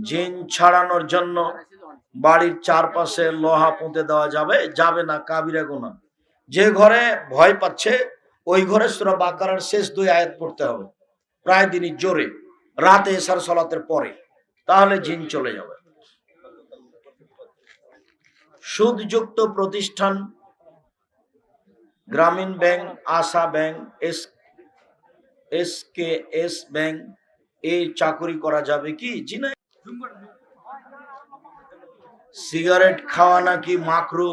জিন ছাড়ানোর জন্য বাড়ির চারপাশে লোহা পুঁতে দেওয়া যাবে? যাবে না, কাবিরা গুনাহ। যে ঘরে ভয় পাচ্ছে ওই ঘরে সূরা বাকারার শেষ 2 আয়াত পড়তে হবে প্রায় দিনই জোরে, রাতে এশার সালাতের পরে, তাহলে জিন চলে যাবে। সুদযুক্ত প্রতিষ্ঠান গ্রামীণ ব্যাংক, আশা ব্যাংক, এসকেএস ব্যাংক এই চাকরি করা যাবে কি? জি না। সিগারেট খাওয়া নাকি মাকরু,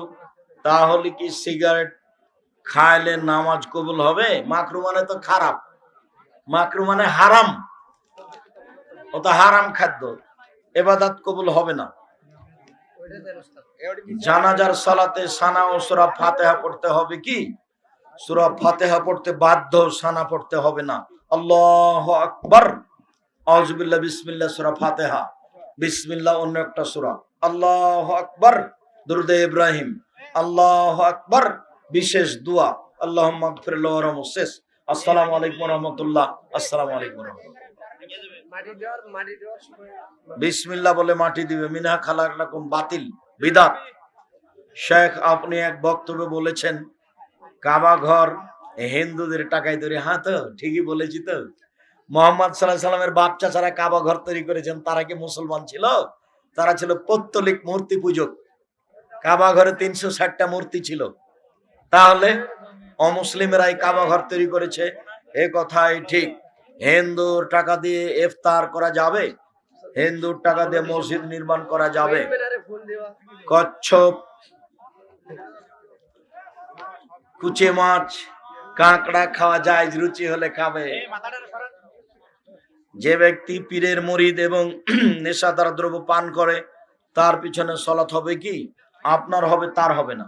তাহলে কি সিগারেট খাইলে নামাজ কবুল হবে? মাকরু মানে তো খারাপ, মাকরু মানে হারাম, ও তো হারাম খাদ্য, ইবাদত কবুল হবে না। জানাজার সালাতে সানা ও সূরা ফাতিহা পড়তে হবে কি? সূরা ফাতিহা পড়তে বাধ্য, সানা পড়তে হবে না। আল্লাহু আকবার, আউযু বিল্লাহ, বিসমিল্লাহ, সূরা ফাতিহা, বিসমিল্লাহ অন্য একটা সূরা, আল্লাহু আকবার দুরুদে ইব্রাহিম, আল্লাহু আকবার বিশেষ দোয়া, আল্লাহুম্মা গফির লাহু ওয়ারহামহু শেষ। আসসালামু আলাইকুম ওয়া রাহমাতুল্লাহ। আসসালামু আলাইকুম ওয়া রাহমাতুল্লাহ। বিসমিল্লাহ বলে মাটি দিবে। মিনহা খালাকনাকুম বাতিল, বিদাত। শেখ আপনি এক বক্তব্যে বলেছেন কাবা ঘর হিন্দুদের টাকায় তৈরি। হ্যাঁ তো ঠিকই বলেছি তো। মুহাম্মদ সাল্লাল্লাহু আলাইহি সাল্লামের বাপ চাচারা কাবা ঘর তৈরি করেছেন, তারা কি মুসলমান ছিল? তারা ছিল পৌত্তলিক মূর্তি পূজক। কাবা ঘরে 360টা মূর্তি ছিল। তাহলে অমুসলিমেরাই কাবা ঘর তৈরি করেছে, এ কথাই ঠিক। হিন্দুর টাকা দিয়ে ইফতার করা যাবে? হিন্দুর টাকা দিয়ে মসজিদ নির্মাণ করা যাবে? কচ্ছপ, কুচে মাছ, কাঁকড়া খাওয়া যায়, রুচি হলে খাবে। যে ব্যক্তি পীরের মুরিদ এবং নেশাদার দ্রব্য পান করে তার পিছনে সালাত হবে কি? আপনার হবে, তার হবে না।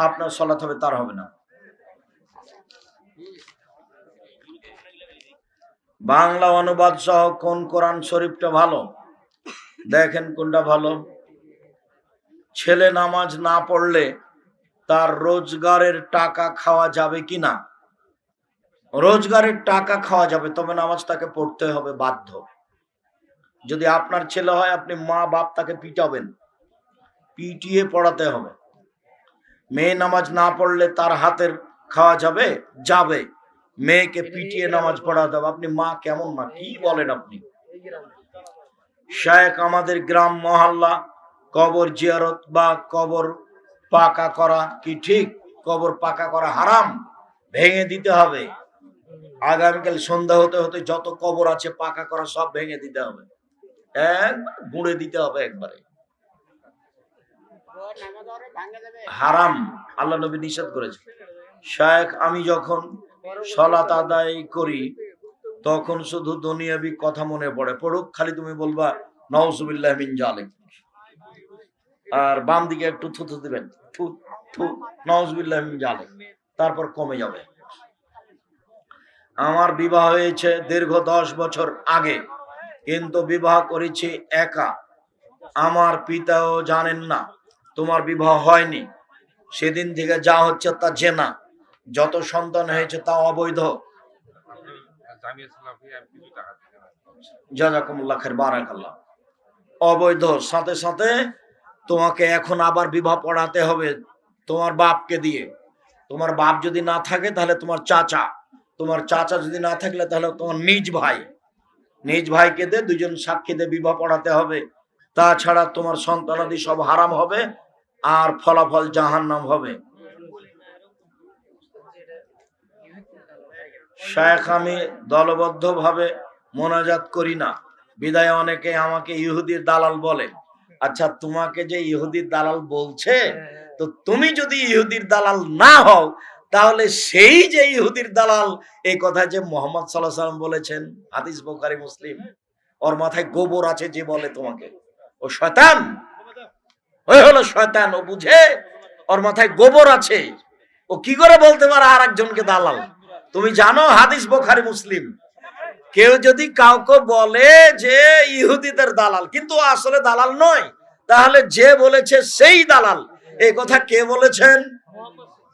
আপনার সালাত হবে, তার হবে না। বাংলা অনুবাদ সহ কোন কোরআন শরীফটা ভালো? দেখেন কোনটা ভালো। ছেলে নামাজ না পড়লে তার রোজগারের টাকা খাওয়া যাবে কিনা? রোজগারের টাকা খাওয়া যাবে, তবে নামাজ তাকে পড়তে হবে বাধ্য। যদি আপনার ছেলে হয়, আপনি মা বাপ তাকে পিটাবেন, পিটিয়ে পড়াতে হবে। মেয়ে নামাজ না পড়লে তার হাতের খাওয়া যাবে? যাবে। মেয়েকে পিটিয়ে নামাজ পড়াতে হবে। আপনি মা কেমন মা, কি বলেন আপনি? শেখ আমাদের গ্রাম মহল্লা কবর জিয়ারত বা কবর পাকা করা কি ঠিক? কবর পাকা করা হারাম, ভেঙে দিতে হবে। আগামীকাল সন্ধ্যা হতে হতে যত কবর আছে পাকা করা সব ভেঙে দিতে হবে, একবার গুঁড়ে দিতে হবে একবারে। হারাম, আল্লাহ নবী নিষেধ করেছে। শেখ আমি যখন সালাত আদায় করি তখন শুধু দুনিয়াবি কথা মনে পড়ে। পড়ুক, খালি তুমি বলবা নাউজুবিল্লাহ মিন জালিক, আর বাম দিকে একটু থুথু দিবেন, থু থু, নাউজুবিল্লাহ মিন জালিক, তারপর কমে যাবে। আমার বিবাহ হয়েছে দীর্ঘ 10 বছর আগে, কিন্তু বিবাহ করেছি একা। আমার পিতাও জানেন না তোমার বিবাহ হয়নি। সেদিন থেকে যা হচ্ছে তা জেনা, যত সন্তান হয়েছে তা অবৈধ। জাযাকুমুল্লাহ খাইর, বারাকাল্লাহ। অবৈধ। সাথে সাথে তোমাকে এখন আবার বিবাহ পড়াতে হবে তোমার বাপকে দিয়ে। তোমার বাপ যদি না থাকে তাহলে তোমার চাচা, তোমার চাচা যদি না থাকলে তাহলে তোমার নিজ ভাই, নিজ ভাইকে দিয়ে 2 জন সাক্ষী দিয়ে বিবাহ পড়াতে হবে। তাছাড়া তোমার সন্তানাদি সব হারাম হবে আর ফলাফল জাহান্নাম হবে। শেখ আমি দলবদ্ধ ভাবে মোনাজাত করি না, বিদায় অনেকে আমাকে ইহুদির দালাল বলে। আচ্ছা, তোমাকে যে ইহুদির দালাল বলছে, তো তুমি যদি ইহুদির দালাল না হও তাহলে সেই যে ইহুদির দালাল, এই কথা যে মুহাম্মদ সাল্লাল্লাহু আলাইহি ওয়াসাল্লাম বলেছেন, হাদিস বুখারী মুসলিম, ওর মাথায় গোবর আছে যে বলে তোমাকে, ও শয়তান, ওই হলো শয়তান। ও বুঝে ওর মাথায় গোবর আছে, ও কি করে বলতে পারে আর একজনকে দালাল? তুমি জানো হাদিস বুখারী মুসলিম, কেউ যদি কাউকে বলে যে ইহুদিদের দালাল কিন্তু আসলে দালাল নয়, তাহলে যে বলেছে সেই দালাল। এই কথা কে বলেছেন?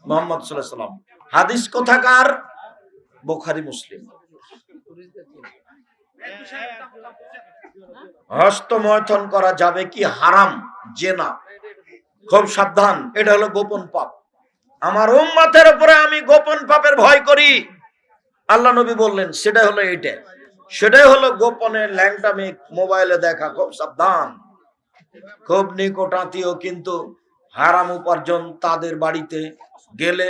মুহাম্মদ সাল্লাল্লাহু আলাইহি ওয়াসাল্লাম। হাদিস কোথাকার? বুখারী মুসলিম। হস্তমৈথুন করা যাবে কি? হারাম, জেনা। খুব সাবধান, এটা হলো গোপন পাপ। আমার উম্মতের উপরে আমি গোপন পাপের ভয় করি, আল্লাহ নবী বললেন, সেটা হলো এইটা। সেটাই হলো গোপনে ল্যাংটামি, মোবাইলে দেখা। খুব সাবধান। খুব নিকট আত্মীয় কিন্তু হারাম উপার্জন, তাদের বাড়িতে গেলে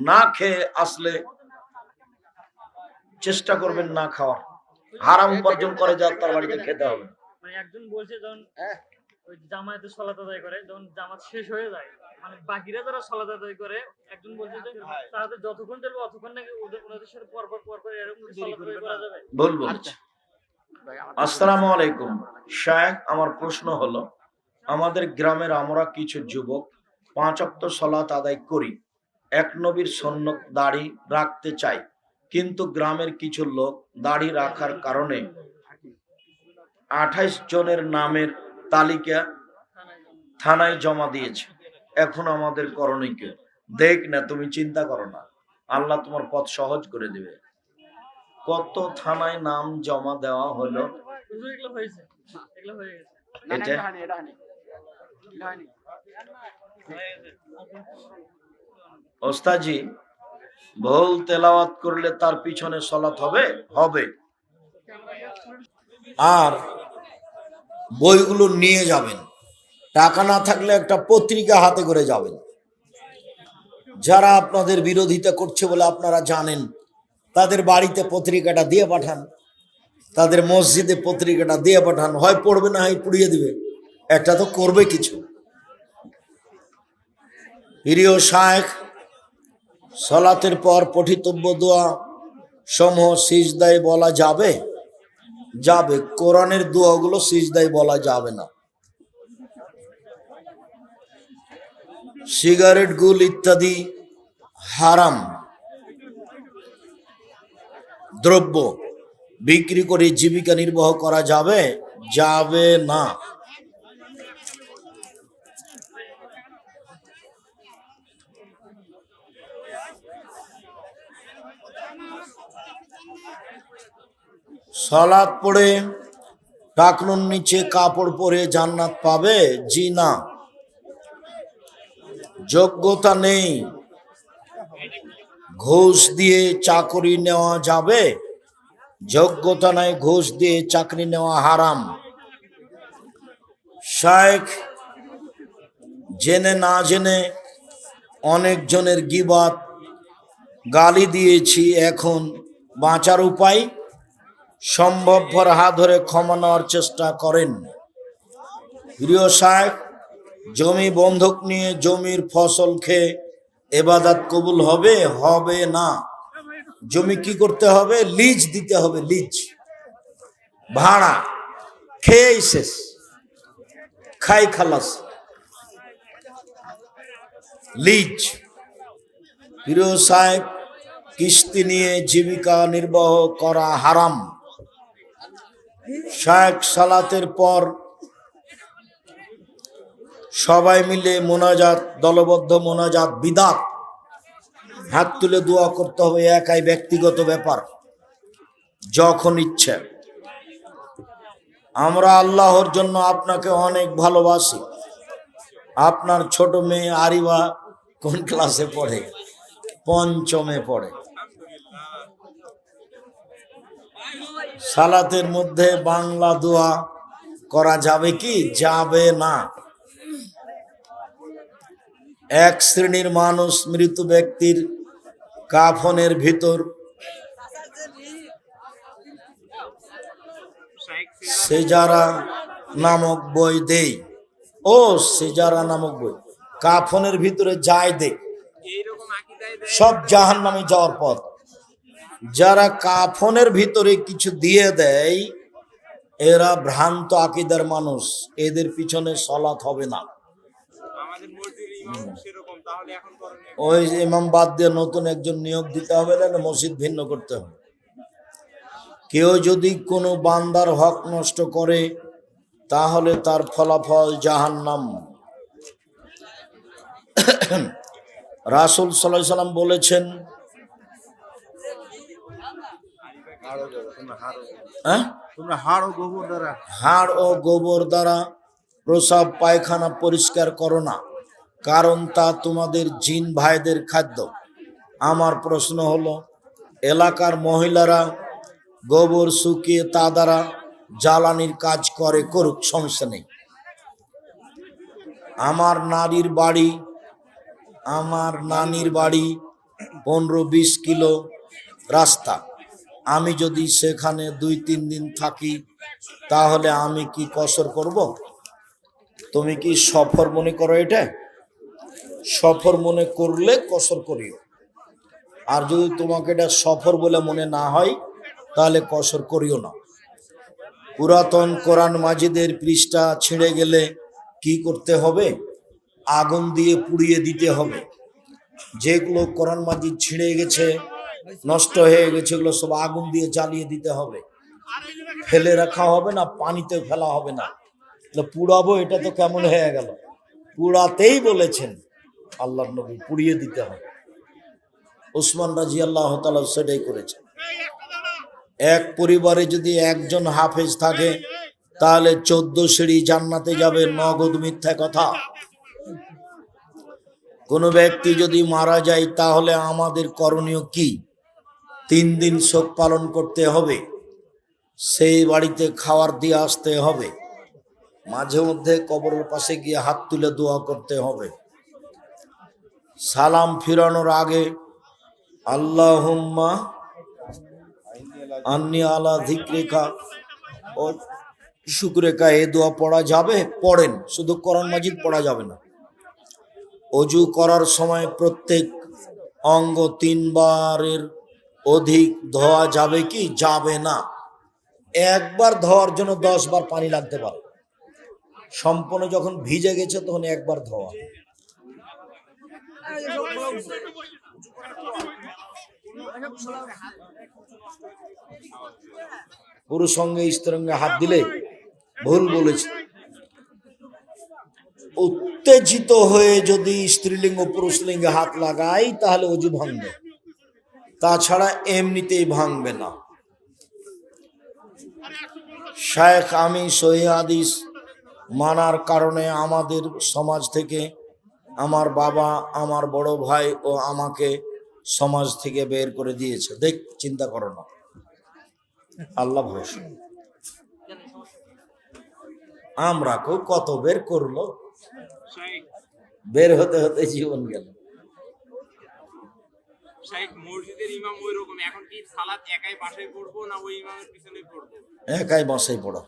না খেয়ে আসলে চেষ্টা করবেন না খাওয়ার। হারাম উপার্জন করে যা তার বাড়িতে খেতে হবে। মানে একজন বলছে যখন ওই জামায়াতে সালাত আদায় করে, যখন জামাত শেষ হয়ে যায়, মানে বাকিরা যারা সালাত আদায় করে, একজন বলছে যে তাদের যতক্ষণ চলবে অতক্ষণ নাকি ওদের সাথে পরপর এরকম সালাত আদায় করা যাবে। বলবো। আসসালামু আলাইকুম শায়েখ, আমার প্রশ্ন হলো, আমাদের গ্রামের আমরা কিছু যুবক 5 ওয়াক্ত সালাত আদায় করি, এক নবীর সুন্নত দাড়ি রাখতে চাই, কিন্তু গ্রামের কিছু লোক দাড়ি রাখার কারণে 28 জনের নামের তালিকা থানায় জমা দিয়েছে। এখন আমাদের করণীয় কি? দেখ না, তুমি চিন্তা করো না, আল্লাহ তোমার পথ সহজ করে দিবে। কত থানায় নাম জমা দেওয়া হলো? এটা ওস্তাজি ভুল তেলাওয়াত করলে তার পিছনে সালাত হবে? হবে। আর বইগুলো নিয়ে যাবেন, টাকা না থাকলে একটা পত্রিকা হাতে করে যাবেন। যারা আপনাদের বিরোধিতা করছে বলে আপনারা জানেন, তাদের বাড়িতে পত্রিকাটা দিয়ে পাঠান, তাদের মসজিদে পত্রিকাটা দিয়ে পাঠান। হয় পড়বে, না হয় পুড়িয়ে দিবে, একটা তো করবে কিছু। প্রিয় শায়েখ, সালাতের পর পঠিতব্য দোয়া সমূহ সিজদায় বলা যাবে? যাবে। কোরআনের দোয়াগুলো সিজদায় বলা যাবে না। সিগারেট, গুল ইত্যাদি হারাম দ্রব্য বিক্রি করে জীবিকা নির্বাহ করা যাবে? যাবে না। সালাত পড়ে টাকনুর নিচে কাপড় পরে জান্নাত পাবে? জি না। যোগ্যতা নেই, ঘুষ দিয়ে চাকরি নেওয়া যাবে? যোগ্যতা নাই, ঘুষ দিয়ে চাকরি নেওয়া হারাম। শায়েখ, জেনে না জেনে অনেক জনের গীবাত গালি দিয়েছি, এখন বাঁচার উপায়? সম্ভবপর হাত ধরে ক্ষমা নেওয়ার চেষ্টা করেন। প্রিয় শায়েখ, জমি বন্ধক নিয়ে জমির ফসল খেয়ে ইবাদত কবুল হবে? হবে না। জমি কি করতে হবে? লিজ দিতে হবে, লিজ, ভাড়া। খেয়ে শেষ, খাই খালাস, লিজ। প্রিয় সাহেব, কিস্তি নিয়ে জীবিকা নির্বাহ করা হারাম। শায়েখ, সালাতের পর সবাই মিলে মোনাজাত, দলবদ্ধ মোনাজাত বিদআত। হাত তুলে দোয়া করতে হবে, একাই ব্যক্তিগত ব্যাপার, যখন ইচ্ছে। আমরা আল্লাহর জন্য আপনাকে অনেক ভালোবাসি। আপনার ছোট মেয়ে আরিবা কোন ক্লাসে পড়ে? 5মে পড়ে। সালাতের মধ্যে বাংলা দোয়া করা যাবে কি? যাবে না। এক শ্রেণীর মানুষ মৃত ব্যক্তির কাফনের ভিতর সেজারা নামক বই দেয়। ও সেজারা নামক বই কাফনের ভিতরে যায় দে, সব জাহান্নামে যাওয়ার পথ। যারা কাফনের ভিতরে কিছু দিয়ে দেয়, এরা ভ্রান্ত আকীদার মানুষ, এদের পিছনে সালাত হবে না। ওই ইমাম বাদ দিয়ে নতুন একজন নিয়োগ দিতে হবে, না মসজিদ ভিন্ন করতে হবে। কেউ যদি কোনো বান্দার হক নষ্ট করে, তাহলে তার ফলাফল জাহান্নাম। রাসূল সাল্লাল্লাহু আলাইহি সাল্লাম বলেছেন, তোমরা হাড় ও গোবর দ্বারা হাড় ও গোবর দ্বারা প্রসাব পায়খানা পরিষ্কার করো না, কারণ তা তোমাদের জিন ভাইদের খাদ্য। আমার প্রশ্ন হলো, এলাকার মহিলারা গোবর শুকিয়ে তা দ্বারা জ্বালানির কাজ করে, করুক, সমস্যা নেই। আমার নানির বাড়ি 15-20 কিলো রাস্তা। আমি যদি সেখানে 2-3 দিন থাকি তাহলে আমি কি কসর করব? তুমি কি সফর মনে করো? এটা সফর মনে করলে কসর করিও, আর যদি তোমাকে এটা সফর বলে মনে না হয় তাহলে কসর করিও না। পুরাতন কোরআন মাজিদের পৃষ্ঠা ছিঁড়ে গেলে কি করতে হবে? আগুন দিয়ে পুড়িয়ে দিতে হবে। যেগুলো কোরআন মাজিদ ছিঁড়ে গেছে, নষ্ট হয়ে গেছে, এগুলো সব আগুন দিয়ে জ্বালিয়ে দিতে হবে। ফেলে রাখা হবে না, পানিতে ফেলা হবে না। পুড়াবো, এটা তো কেমন হয়ে গেল? পুড়াতেই বলেছেন আল্লাহর নবী, পুড়িয়ে দিতে হবে। উসমান রাদিয়াল্লাহু তাআলা সেটাই করেছেন। এক পরিবারে যদি একজন হাফেজ থাকে তাহলে 14 সিঁড়ি জান্নাতে যাবে, নগদ মিথ্যা কথা। কোন ব্যক্তি যদি মারা যায় তাহলে আমাদের করণীয় কি? 3 দিন শোক পালন করতে হবে, সেই বাড়িতে খাবার দিয়ে আসতে হবে, মাঝে মধ্যে কবরের পাশে গিয়ে হাত তুলে দোয়া করতে হবে। সালাম ফিরানোর আগে আল্লাহুম্মা আন্নি আলা যিকরিকা ও শুকরিকা, এই দোয়া পড়া যাবে, পড়েন, শুধু কোরআন মাজিদ পড়া যাবে না। অজু করার সময় প্রত্যেক অঙ্গ 3 বারের অধিক ধোয়া যাবে কি? যাবে না। একবার ধোয়ার জন্য 10 বার পানি লাগতে পারে। সম্পূর্ণ যখন ভিজে গেছে তখন একবার ধোয়া। পুরুষ সঙ্গে স্ত্রীঙ্গে হাত দিলে ভুল বলেছে। উত্তেজিত হয়ে যদি স্ত্রীলিঙ্গ পুরুষলিঙ্গে হাত লাগাই তাহলে অজু ভাঙবে, তাছাড়া এমনিতেই ভাঙবে না। শায়েখ, আমি সহিহ হাদিস মানার কারণে আমাদের সমাজ থেকে আমার বাবা, আমার বড় ভাই ও আমাকে সমাজ থেকে বের করে দিয়েছে। দেখ, চিন্তা করো না, আল্লাহ ভরসা। আমরা কত বের করলো, বের হতে হতে জীবন গেল। মসজিদের ইমাম ওইরকম, এখন কি সালাত একাই বাসায় পড়বো না ওই ইমামের পিছনে পড়বো? একাই বাসায় পড়ো,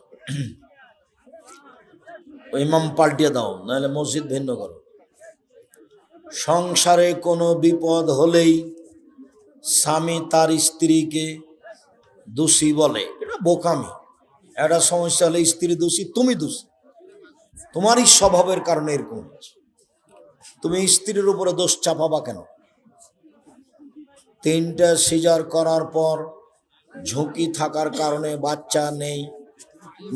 ওই ইমাম পাল্টিয়ে দাও, নাহলে মসজিদ ভিন্ন করো। সংসারে কোনো বিপদ হলেই স্বামী তার স্ত্রীকে দোষী বলে, এটা বোকামি। একটা সমস্যা হলে স্ত্রী দোষী, তুমি দোষী, তোমারই স্বভাবের কারণে এরকম হচ্ছে। তুমি স্ত্রীর উপরে দোষ চাপাবা কেন? 3টা সিজার করার পর ঝুঁকি থাকার কারণে বাচ্চা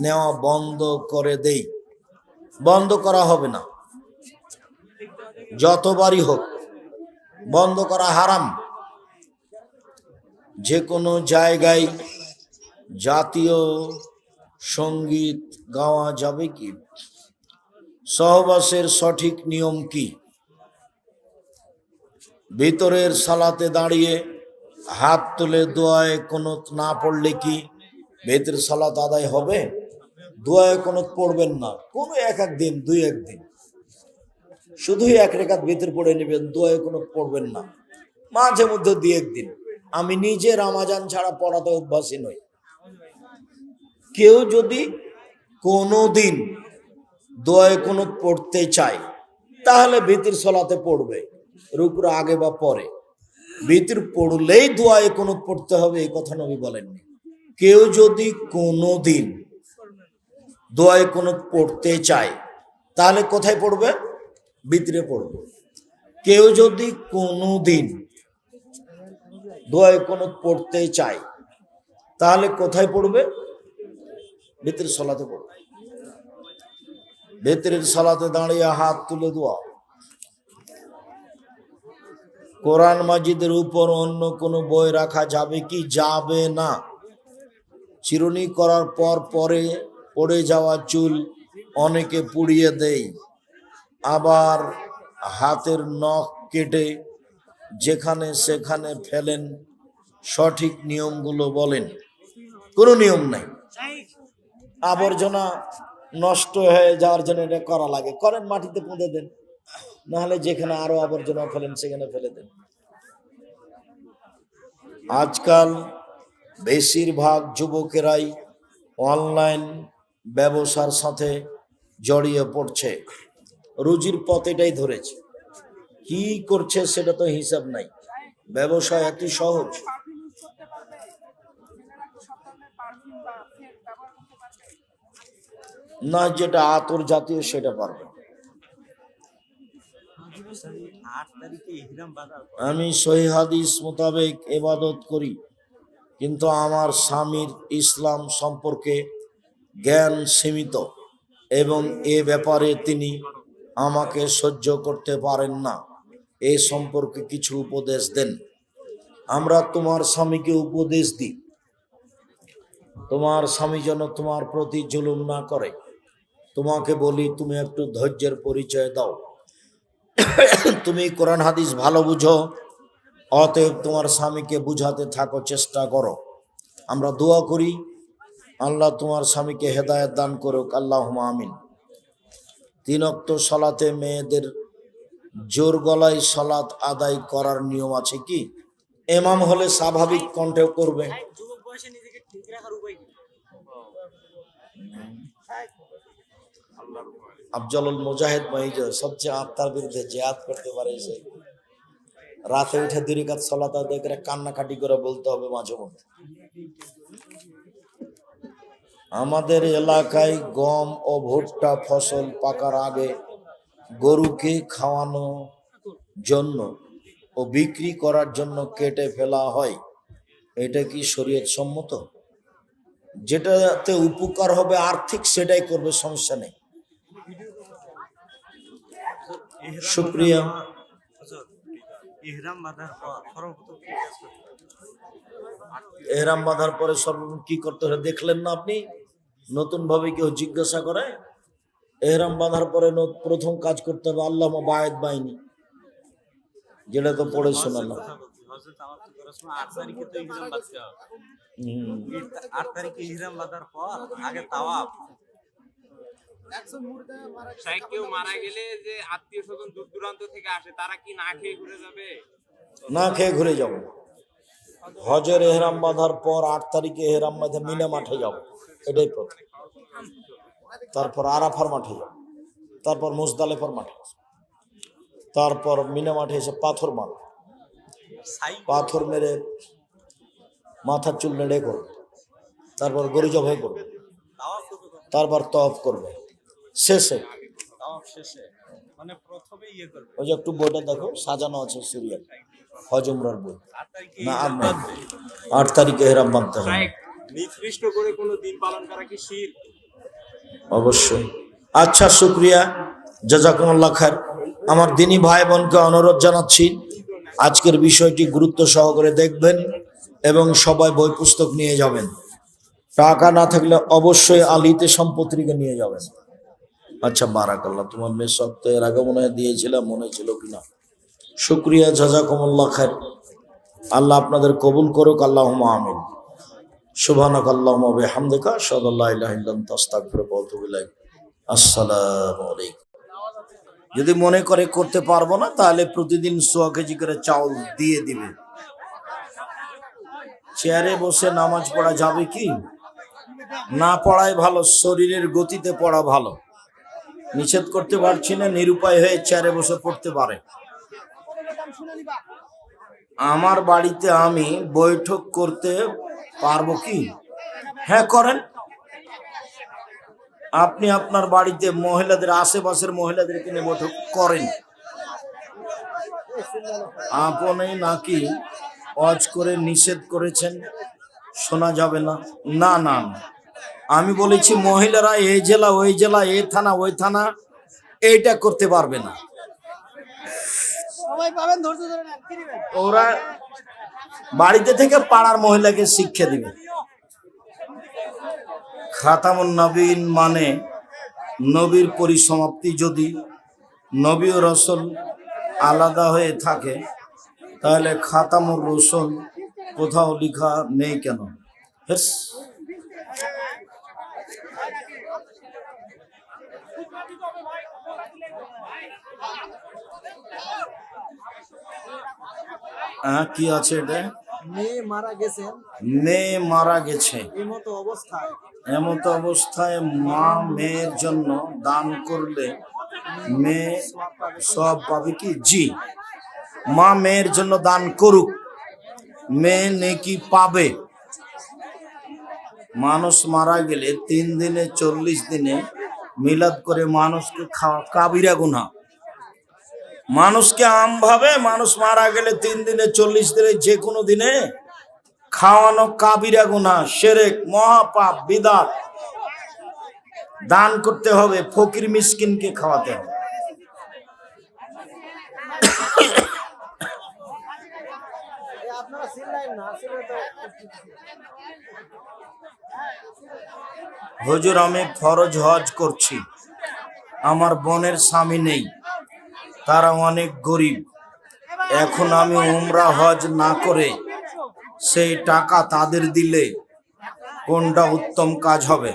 নেওয়া বন্ধ করে দেই। বন্ধ করা হবে না, যতবারই হোক, বন্ধ করা হারাম। যে কোনো জায়গায় জাতীয় সঙ্গীত গাওয়া যাবে কি? সহবাসের সঠিক নিয়ম কি? ভিতরের সালাতে দাঁড়িয়ে হাত তুলে দোয়ায়ে কুনুত না পড়লে কি ভিতরের সালাত আদায় হবে? দোয়ায়ে কুনুত পড়বেন না, কোনো এক দিন, 2-1 দিন, শুধুই 1 রাকাত ভিতর পড়ে নেবেন, দোয়ায়ে কুনুত পড়বেন না। মাঝে মধ্যে 2-1 দিন। আমি নিজে রমাজান ছাড়া পড়াতে অভ্যাসী নই। কেউ যদি কোনো দিন দোয়ায়ে কুনুত পড়তে চায় তাহলে ভিতর সালাতে পড়বে, রুকুর আগে বা পরে। ভিতর পড়লেই দোয়ায়ে কুনুত পড়তে হবে এই কথা নবী বলেননি। কেউ যদি কোনো দিন দোয়ায়ে কুনুত পড়তে চায় তাহলে কোথায় পড়বে? ভিতরে পড়বে। কেউ যদি কোনো দিন দোয়ায়ে কুনুত পড়তে চায় তাহলে কোথায় পড়বে? ভিতরের সালাতে পড়বে। ভিতরের সালাতে দাঁড়িয়ে হাত তুলে দোয়া। কোরআন মাজিদের উপর অন্য কোনো বই রাখা যাবে কি? যাবে না। চিরুনি করার পর পরে পড়ে যাওয়া চুল অনেকে পুড়িয়ে দেয়, আবার হাতের নখ কেটে যেখানে সেখানে ফেলেন। সঠিক নিয়মগুলো বলেন। কোনো নিয়ম নাই, আবর্জনা নষ্ট হয়ে যাওয়ার জন্য এটা করা লাগে, করেন, মাটিতে পুঁতে দেন, নাহলে যেখানে আরো আবর্জনা ফেলেন সেখানে ফেলে দেন। আজকাল বেশিরভাগ যুবকেরাই অনলাইন ব্যবসার সাথে জড়িয়ে পড়ছে, রুজির পথ এটাই ধরেছে। কি করছে সেটা তো হিসাব নাই, ব্যবসা এত সহজ না, যেটা আতর জাতীয় সেটা পারবে। আমি সহিহ হাদিস মোতাবেক ইবাদত করি, কিন্তু আমার স্বামীর ইসলাম সম্পর্কে জ্ঞান সীমিত এবং এ ব্যাপারে তিনি আমাকে সহ্য করতে পারেন না। এ সম্পর্কে কিছু উপদেশ দেন। আমরা তোমার স্বামীকে উপদেশ দিই, তোমার স্বামী যেন তোমার প্রতি জুলুম না করে। তোমাকে বলি, তুমি একটু ধৈর্যের পরিচয় দাও। তুমি কোরআন হাদিস ভালো বুঝো, অতএব তোমার স্বামীকে বুঝাতে থাকো, চেষ্টা করো। আমরা দোয়া করি, আল্লাহ তোমার স্বামীকে হেদায়েত দান করুক, আল্লাহুম্মা আমিন। 3 ওয়াক্ত সালাতে মেয়েদের জোর গলায় সালাত আদায় করার নিয়ম আছে কি? ইমাম হলে স্বাভাবিক কণ্ঠে করবে। আফজলুল মুজাহিদ মাইজ সবচেয়ে আত্মার বিরুদ্ধে জিহাদ করতে পারে সে। রাতে উঠে 2 রাকাত সালাত আদায় করে কান্নাকাটি করে বলতে হবে মাঝে মধ্যে। আমাদের এলাকায় গম ও ভুট্টা ফসল পাকার আগে গরুকে খাওয়ানো জন্য ও বিক্রি করার জন্য কেটে ফেলা হয়। এটা কি শরীয়ত সম্মত? যেটাতে উপকার হবে আর্থিক সেটাই করবে, সমস্যা নেই। শুকরিয়া। এহরাম বাঁধার পরে সর্বপ্রথম কি করতে হবে দেখলেন না আপনি? নতুন ভাবে কেউ জিজ্ঞাসা করে, এহরাম বাঁধার পরে প্রথম কাজ করতে হবে আল্লাহুম্মা বা'আদ বাইনি, যেটা তো পড়ে শোনালাম। 8 তারিখে ইহরাম বাঁধার পর আগে তাওয়াফ। কেউ মারা গেলে যে আত্মীয় স্বজন দূর দূরান্ত থেকে আসে, তারা কি না খেয়ে ঘুরে যাবে? না খেয়ে ঘুরে যাব। হজের এহরাম বাঁধার পর 8 তারিখে এহরাম বাঁধে মিনা মাঠে যাব, এটাই প্রথম। তারপর আরাফার মাঠে যাব, তারপর মুজদালিফার মাঠে, তারপর মিনা মাঠে এসে পাথর মার, পাথর মেরে মাথার চুল নেড়ে করবে, তারপর গরু জবাই করবে, তারপর তওয়াফ করবে। শেষে মানে প্রথমে করবে। ওই যে একটু বইটা দেখো, সাজানো আছে সিরিয়াল, হজ উমরার বই। না আর না, 8 তারিখে এহরাম বাঁধতে হবে। নির্দিষ্ট করে কোনো দিন পালন করা কি শিরক? অবশ্যই। আচ্ছা, শুকরিয়া, জাযাকুমুল্লাহ খায়ের। আমার দিনী ভাই বোনকে অনুরোধ জানাচ্ছি, আজকের বিষয়টি গুরুত্ব সহকারে দেখবেন এবং সবাই বই পুস্তক নিয়ে যাবেন। টাকা না থাকলে অবশ্যই আলিতে সম্পত্তিকে নিয়ে যাবেন। আচ্ছা, বারাকাল্লাহ। তোমার মেয়ে সপ্তাহ এর আগে মনে হয় দিয়েছিলাম, মনে ছিল কিনা। শুকরিয়া, জাযাকুমুল্লাহ খায়ের। আল্লাহ আপনাদের কবুল করুক, আল্লাহুম্মা আমিন। সুবহানাকাল্লাহুম্মা ওয়া বিহামদিকা আশহাদু আল্লা ইলাহা ইল্লা আনতা আস্তাগফিরুকা ওয়া আতুবু ইলাইক। আসসালামু আলাইকুম। যদি মনে করে করতে পারবো না, তাহলে প্রতিদিন 100 কেজি করে চাউল দিয়ে দিবে। চেয়ারে বসে নামাজ পড়া যাবে কি? না পড়াই ভালো, শরীরের গতিতে পড়া ভালো। নিষেধ করতে পারছি না, নিরুপায় হয়ে চেয়ারে বসে পড়তে পারে। আমার বাড়িতে আমি বৈঠক করতে পারবো কি? হ্যাঁ, করেন। আপনি আপনার বাড়িতে মহিলাদের, আশেপাশের মহিলাদেরকে নিয়ে বৈঠক করেন। আপনি নাকি ওয়াজ করে নিষেধ করেছেন শোনা যাবে না? না না না, আমি বলেছি মহিলারা এই জেলা ওই জেলা, এই থানা ওই থানা এইটা করতে পারবে না। ওরা বাড়িতে থেকে পাড়ার মহিলাকে শিক্ষা দিবে। খাতামুন নবীন মানে নবীর পরিসমাপ্তি। যদি নবী ও রসুল আলাদা হয়ে থাকে তাহলে খাতামুর রসুল কোথাও লেখা নেই কেন? হেস। কি আছে এটা? মেয়ে মারা গেছেন মেয়ে মারা গেছে, এমতো অবস্থায় এমত অবস্থায় মা মেয়ের জন্য দান করলে মেয়ে সব পাবে কি? জি, মা মেয়ের জন্য দান করুক, মেয়ে নেকি পাবে। মানুষ মারা গেলে 3 দিনে 40 দিনে মিলাদ করে মানুষকে খাওয়া কাবিরা গুনাহ। মানুষকে আমভাবে মানুষ মারা গেলে 3 দিনে 40 দিনে যে কোনো দিনে খাওয়ানো কাবিরা গুনাহ, শিরক, মহাপাপ, বিদআত। দান করতে হবে, ফকির মিসকিনকে খাওয়াতে হবে। আপনারা চিল্লাইন না, আসলে তো হুজুর আমি ফরজ হজ করছি, আমার বোনের স্বামী নেই, তারা অনেক গরিব। এখন আমি উমরা হজ না করে সেই টাকা তাদের দিলে কোনটা উত্তম কাজ হবে?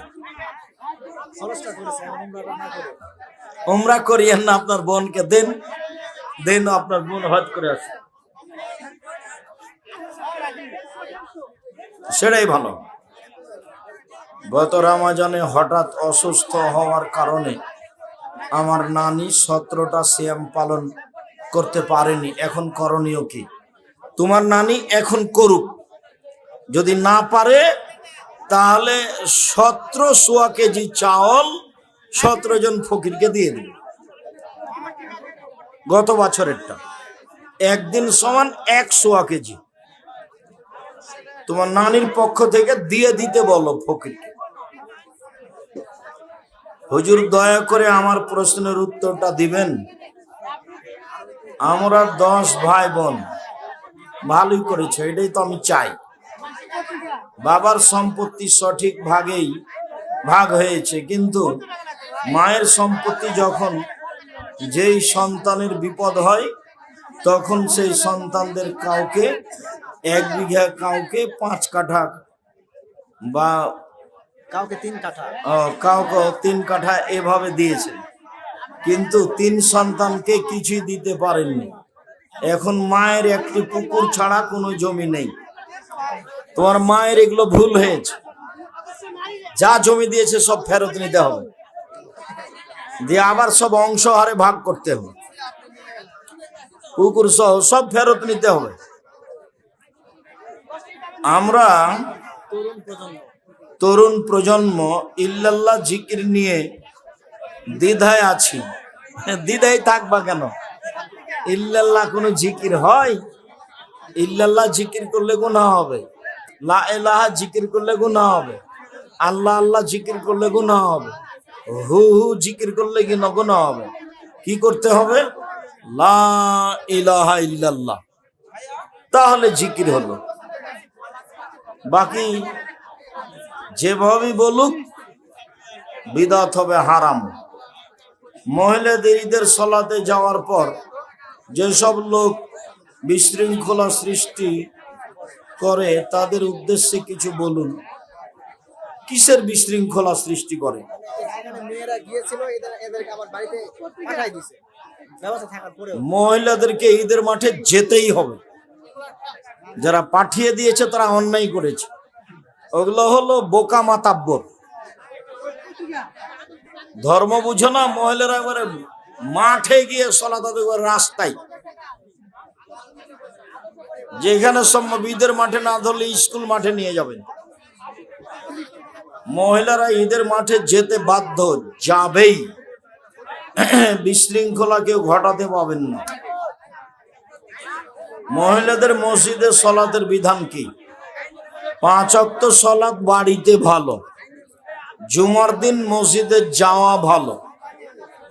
খরচটা করেছে এখন উমরাটা না করে। উমরা করিয়েন না, আপনার বোনকে দেন, দেন আপনার বোন হজ করে আসে, সেটাই ভালো। গত রমজানে হঠাৎ অসুস্থ হওয়ার কারণে আমার নানি 17টা সিয়াম পালন করতে পারেনি, এখন করণীয় কি? তোমার নানি এখন করুক, যদি না পারে তাহলে 17 কেজি চাউল 17 জন ফকিরকে দিয়ে দিবে, গত বছরেরটা। একদিন সমান 100 কেজি তোমার নানির পক্ষ থেকে দিয়ে দিতে বলো ফকিরকে। হুজুর দয়া করে আমার প্রশ্নের উত্তরটা দিবেন। আমরা 10 ভাই বোন, ভালোই করেছে, এটাই তো আমি চাই। বাবার সম্পত্তি সঠিক ভাগেই ভাগ হয়েছে, কিন্তু মায়ের সম্পত্তি যখন যেই সন্তানের বিপদ হয় তখন সেই সন্তানদের কাউকে 1 বিঘা, কাউকে 5 কাঠা বা কাউকে 3 কাঠা, কাউকে 3 কাঠা এভাবে দিয়েছে, কিন্তু 3 সন্তানকে কিছুই দিতে পারেননি। এখন মায়ের একটি পুকুর ছাড়া কোনো জমি নেই। তোমার মায়ের এগুলো ভুল হয়েছে, যা জমি দিয়েছে সব ফেরত নিতে হবে, দিয়ে আবার সব অংশ হারে ভাগ করতে হবে, পুকুর সহ সব ফেরত নিতে হবে। আমরা তরুণ প্রজন্ম ইল্লাল্লাহ জিকির নিয়ে দ্বিধায় আছি। দ্বিধায় থাকবা কেন? ইল্লাল্লাহ কোনো জিকির হয়? ইল্লাল্লাহ জিকির করলে গুনাহ হবে, লা ইলাহা জিকির করলে গুনাহ হবে, আল্লাহ আল্লাহ জিকির করলে গুনাহ হবে, হু হু জিকির করলে কি গুনাহ হবে? কি করতে হবে? লা ইলাহা ইল্লাল্লাহ, তাহলে জিকির হলো। বাকি যেভাবেই বলুক বিদআত হবে হারাম। মহিলাদের ঈদের সালাতে যাওয়ার পর যেসব লোক বিশৃঙ্খলা সৃষ্টি করে তাদের উদ্দেশ্যে কিছু বলুন। কিসের বিশৃঙ্খলা সৃষ্টি করে? এখানে মেয়েরা গিয়েছিল, এদেরকে আবার বাড়িতে পাঠাই দিয়েছে ব্যবস্থা থাকার পরেও। মহিলাদেরকে ঈদের মাঠে যেতেই হবে, যারা পাঠিয়ে দিয়েছে তারা অন্যায় করেছে। ওগুলো হলো বোকা মাতাব্বর, ধর্ম বুঝো না। মহিলারা এবারে মাঠে গিয়ে সালাত আদায় করে, রাস্তায় যেখানে সম্ভব ঈদের মাঠে না ধরলে স্কুল মাঠে নিয়ে যাবেন। মহিলারা ঈদের মাঠে যেতে বাধ্য, যাবেই, বিশৃঙ্খলা কেউ ঘটাতে পাবেন না। মহিলাদের মসজিদে সালাতের বিধান কি? 5 ওয়াক্ত সালাত বাড়িতে ভালো, জুমার দিন মসজিদে যাওয়া ভালো,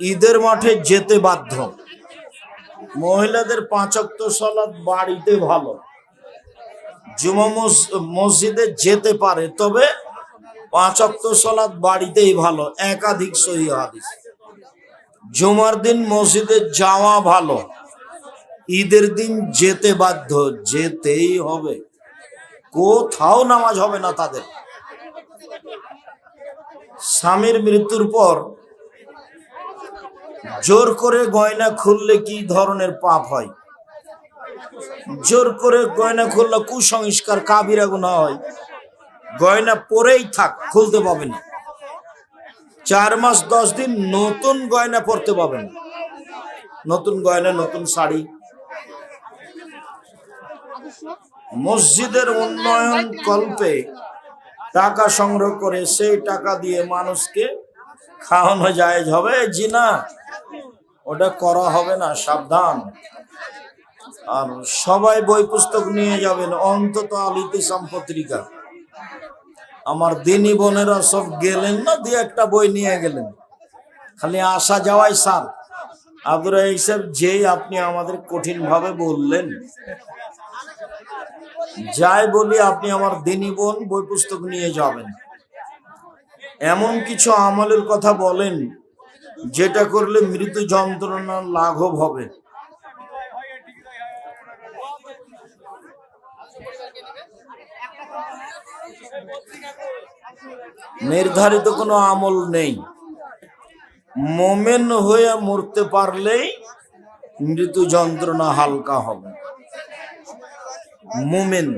ঈদের মাঠে যেতে বাধ্য। মহিলাদের 5 ওয়াক্ত সালাত বাড়িতে ভালো, জুমা মসজিদে যেতে পারে, তবে 5 ওয়াক্ত সালাত বাড়িতেই ভালো, একাধিক সহিহ হাদিস। জুমার দিন মসজিদে যাওয়া ভালো, ঈদের দিন যেতে বাধ্য, যেতেই হবে, কোথাও নামাজ হবে না তাদের। স্বামীর মৃত্যুর পর জোর করে গয়না খুললে কি ধরনের পাপ হয়? জোর করে গয়না খুললে কুসংস্কার, কাবিরা গুনাহ হয়। গয়না পরেই থাক, খুলতে পাবে না। 4 মাস 10 দিন নতুন গয়না পরতে পাবেন, নতুন গয়না, নতুন শাড়ি। মসজিদের উন্নয়ন কল্পে টাকা সংগ্রহ করে সেই টাকা দিয়ে মানুষকে খাওয়ানো জায়েজ হবে? জি না, ওটা করা হবে না, সাবধান। আর সবাই বই পুস্তক নিয়ে যাবেন, অন্তত আল ইতিসাম পত্রিকা। আমার দিনী বোনেরা সব গেলেন না, দিয়ে একটা বই নিয়ে গেলেন, খালি আসা যাওয়াই সার। আব্দুর হিসাব যেই আপনি আমাদের কঠিন ভাবে বললেন, যাই বলি আপনি আমার দিনী বোন বই পুস্তক নিয়ে যাবেন, এমন কিছু আমলের কথা বলেন যেটা করলে মৃত্যু যন্ত্রণা লাঘব হবে। নির্ধারিত কোনো আমল নেই, মোমেন হয়ে মরতে পারলেই মৃত্যু যন্ত্রণা হালকা হবে। মোমেন